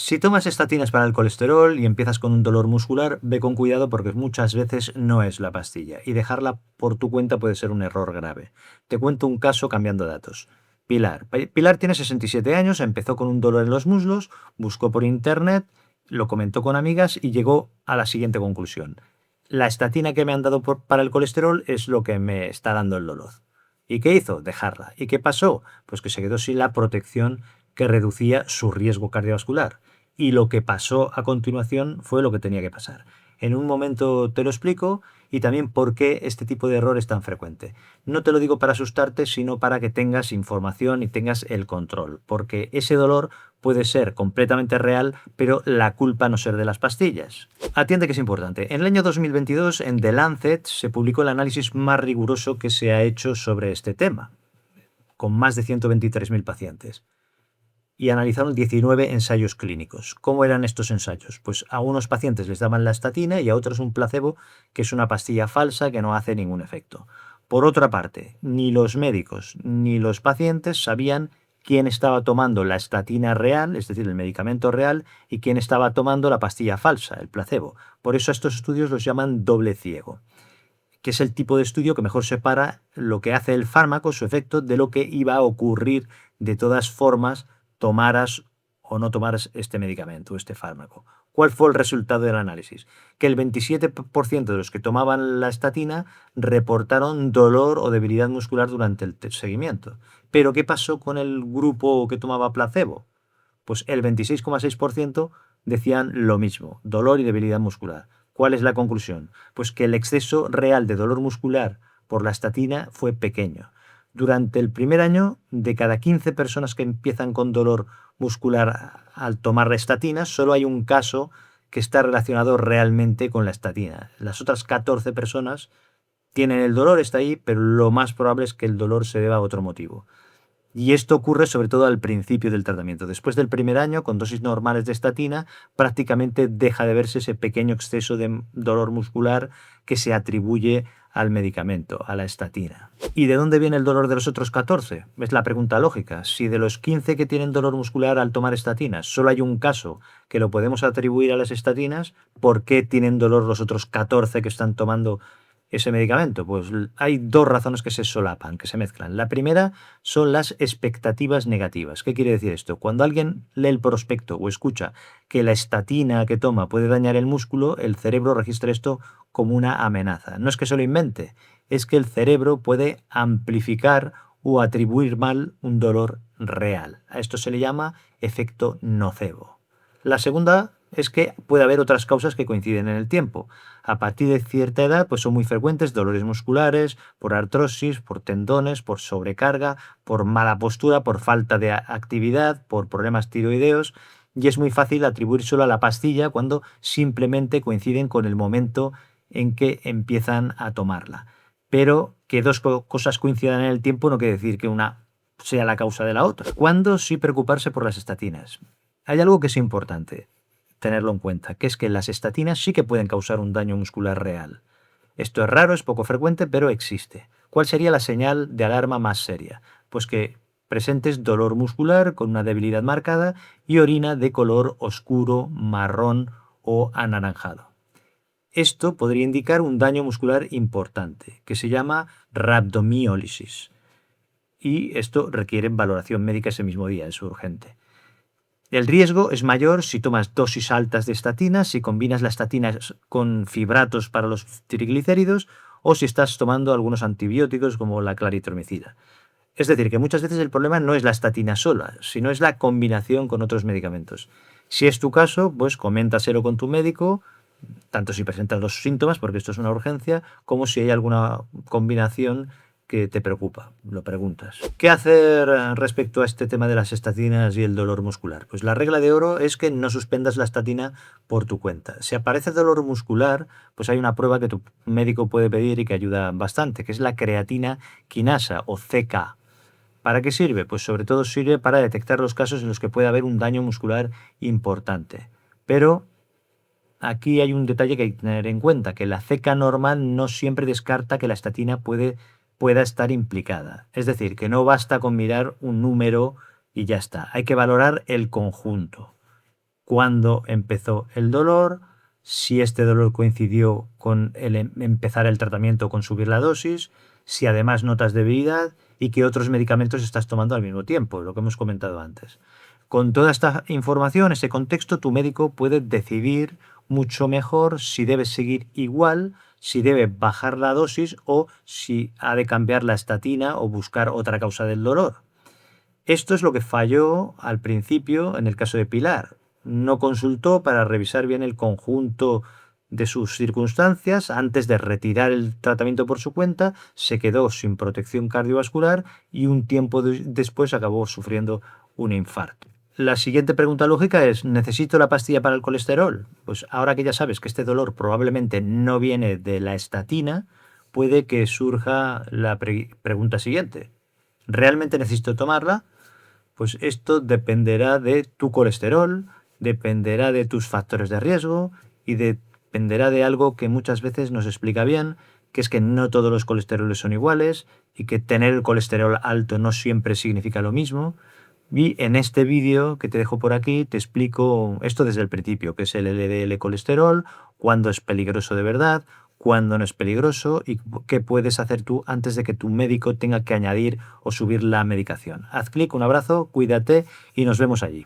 Si tomas estatinas para el colesterol y empiezas con un dolor muscular, ve con cuidado porque muchas veces no es la pastilla y dejarla por tu cuenta puede ser un error grave. Te cuento un caso cambiando datos. Pilar. Pilar tiene 67 años, empezó con un dolor en los muslos, buscó por internet, lo comentó con amigas y llegó a la siguiente conclusión. La estatina que me han dado para el colesterol es lo que me está dando el dolor. ¿Y qué hizo? Dejarla. ¿Y qué pasó? Pues que se quedó sin la protección que reducía su riesgo cardiovascular. Y lo que pasó a continuación fue lo que tenía que pasar. En un momento te lo explico y también por qué este tipo de error es tan frecuente. No te lo digo para asustarte, sino para que tengas información y tengas el control, porque ese dolor puede ser completamente real, pero la culpa no ser de las pastillas. Atiende que es importante. En el año 2022, en The Lancet, se publicó el análisis más riguroso que se ha hecho sobre este tema, con más de 123.000 pacientes y analizaron 19 ensayos clínicos. ¿Cómo eran estos ensayos? Pues a unos pacientes les daban la estatina y a otros un placebo, que es una pastilla falsa que no hace ningún efecto. Por otra parte, ni los médicos ni los pacientes sabían quién estaba tomando la estatina real, es decir, el medicamento real, y quién estaba tomando la pastilla falsa, el placebo. Por eso estos estudios los llaman doble ciego, que es el tipo de estudio que mejor separa lo que hace el fármaco, su efecto, de lo que iba a ocurrir de todas formas, tomaras o no tomaras este medicamento, este fármaco. ¿Cuál fue el resultado del análisis? Que el 27% de los que tomaban la estatina reportaron dolor o debilidad muscular durante el seguimiento. Pero ¿qué pasó con el grupo que tomaba placebo? Pues el 26,6% decían lo mismo, dolor y debilidad muscular. ¿Cuál es la conclusión? Pues que el exceso real de dolor muscular por la estatina fue pequeño. Durante el primer año, de cada 15 personas que empiezan con dolor muscular al tomar la estatina, solo hay un caso que está relacionado realmente con la estatina. Las otras 14 personas tienen el dolor, está ahí, pero lo más probable es que el dolor se deba a otro motivo. Y esto ocurre sobre todo al principio del tratamiento. Después del primer año, con dosis normales de estatina, prácticamente deja de verse ese pequeño exceso de dolor muscular que se atribuye al medicamento, a la estatina. ¿Y de dónde viene el dolor de los otros 14? Es la pregunta lógica. Si de los 15 que tienen dolor muscular al tomar estatinas, solo hay un caso que lo podemos atribuir a las estatinas, ¿por qué tienen dolor los otros 14 que están tomando ese medicamento? Pues hay dos razones que se solapan, que se mezclan. La primera son las expectativas negativas. ¿Qué quiere decir esto? Cuando alguien lee el prospecto o escucha que la estatina que toma puede dañar el músculo, el cerebro registra esto como una amenaza. No es que se lo invente, es que el cerebro puede amplificar o atribuir mal un dolor real. A esto se le llama efecto nocebo. La segunda es que puede haber otras causas que coinciden en el tiempo. A partir de cierta edad, pues son muy frecuentes dolores musculares, por artrosis, por tendones, por sobrecarga, por mala postura, por falta de actividad, por problemas tiroideos, y es muy fácil atribuírselo a la pastilla cuando simplemente coinciden con el momento en que empiezan a tomarla. Pero que dos cosas coincidan en el tiempo no quiere decir que una sea la causa de la otra. ¿Cuándo sí preocuparse por las estatinas? Hay algo que es importante tenerlo en cuenta, que es que las estatinas sí que pueden causar un daño muscular real. Esto es raro, es poco frecuente, pero existe. ¿Cuál sería la señal de alarma más seria? Pues que presentes dolor muscular con una debilidad marcada y orina de color oscuro, marrón o anaranjado. Esto podría indicar un daño muscular importante, que se llama rhabdomiólisis. Y esto requiere valoración médica ese mismo día, es urgente. El riesgo es mayor si tomas dosis altas de estatinas, si combinas la estatina con fibratos para los triglicéridos o si estás tomando algunos antibióticos como la claritromicina. Es decir, que muchas veces el problema no es la estatina sola, sino es la combinación con otros medicamentos. Si es tu caso, pues coméntaselo con tu médico, tanto si presentas los síntomas, porque esto es una urgencia, como si hay alguna combinación que te preocupa, lo preguntas. ¿Qué hacer respecto a este tema de las estatinas y el dolor muscular? Pues la regla de oro es que no suspendas la estatina por tu cuenta. Si aparece dolor muscular, pues hay una prueba que tu médico puede pedir y que ayuda bastante, que es la creatina quinasa o CK. ¿Para qué sirve? Pues sobre todo sirve para detectar los casos en los que puede haber un daño muscular importante. Pero aquí hay un detalle que hay que tener en cuenta, que la CK normal no siempre descarta que la estatina pueda estar implicada. Es decir, que no basta con mirar un número y ya está. Hay que valorar el conjunto. cuándo empezó el dolor, si este dolor coincidió con empezar el tratamiento o con subir la dosis, si además notas debilidad y qué otros medicamentos estás tomando al mismo tiempo, lo que hemos comentado antes. Con toda esta información, ese contexto, tu médico puede decidir mucho mejor si debe seguir igual, si debe bajar la dosis o si ha de cambiar la estatina o buscar otra causa del dolor. Esto es lo que falló al principio en el caso de Pilar. No consultó para revisar bien el conjunto de sus circunstancias antes de retirar el tratamiento por su cuenta, se quedó sin protección cardiovascular y un tiempo después acabó sufriendo un infarto. La siguiente pregunta lógica es, ¿necesito la pastilla para el colesterol? Pues ahora que ya sabes que este dolor probablemente no viene de la estatina, puede que surja la pregunta siguiente. ¿Realmente necesito tomarla? Pues esto dependerá de tu colesterol, dependerá de tus factores de riesgo y dependerá de algo que muchas veces nos explica bien, que es que no todos los colesteroles son iguales y que tener el colesterol alto no siempre significa lo mismo. Y en este vídeo que te dejo por aquí te explico esto desde el principio, que es el LDL colesterol, cuándo es peligroso de verdad, cuándo no es peligroso y qué puedes hacer tú antes de que tu médico tenga que añadir o subir la medicación. Haz clic, un abrazo, cuídate y nos vemos allí.